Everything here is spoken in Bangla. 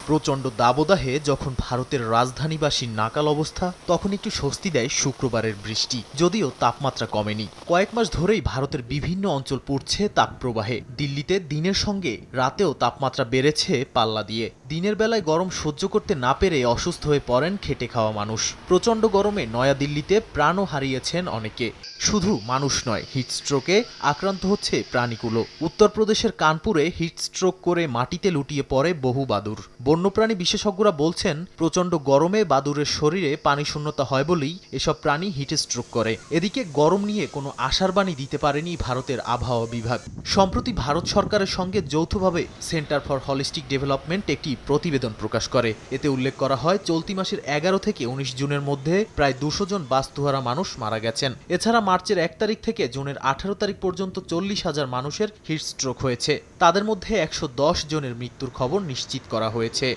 প্রচণ্ড দাবদাহে যখন ভারতের রাজধানীবাসীর নাকাল অবস্থা, তখন একটু স্বস্তি দেয় শুক্রবারের বৃষ্টি। যদিও তাপমাত্রা কমেনি। কয়েক মাস ধরেই ভারতের বিভিন্ন অঞ্চল পড়ছে তাপপ্রবাহে। দিল্লিতে দিনের সঙ্গে রাতেও তাপমাত্রা বেড়েছে পাল্লা দিয়ে। দিনের বেলায় গরম সহ্য করতে না পেরে অসুস্থ হয়ে পড়েন খেটে খাওয়া মানুষ। প্রচণ্ড গরমে নয়াদিল্লিতে প্রাণও হারিয়েছেন অনেকে। শুধু মানুষ নয়, হিটস্ট্রোকে আক্রান্ত হচ্ছে প্রাণীকুলো। উত্তরপ্রদেশের কানপুরে হিটস্ট্রোক করে মাটিতে লুটিয়ে পড়ে বহু বাদুড়। বন্যপ্রাণী বিশেষজ্ঞরা বলছেন, প্রচণ্ড গরমে বাদুড়ের শরীরে পানি শূন্যতা হয় বলেই এসব প্রাণী হিটস্ট্রোক করে। এদিকে গরম নিয়ে কোনো আশার বাণী দিতে পারেনি ভারতের আবহাওয়া বিভাগ। সম্প্রতি ভারত সরকারের সঙ্গে যৌথভাবে সেন্টার ফর হলিস্টিক ডেভেলপমেন্ট একটি প্রতিবেদন প্রকাশ করে। এতে উল্লেখ করা হয়, চলতি মাসের 11 থেকে 19 জুনের মধ্যে প্রায় 200 জন বাস্তুহারা মানুষ মারা গেছেন। এছাড়া মার্চের 1 তারিখ থেকে জুনের 18 তারিখ পর্যন্ত 40,000 মানুষের হিটস্ট্রোক হয়েছে। তাদের মধ্যে 110 জনের মৃত্যুর খবর নিশ্চিত করা হয়েছে।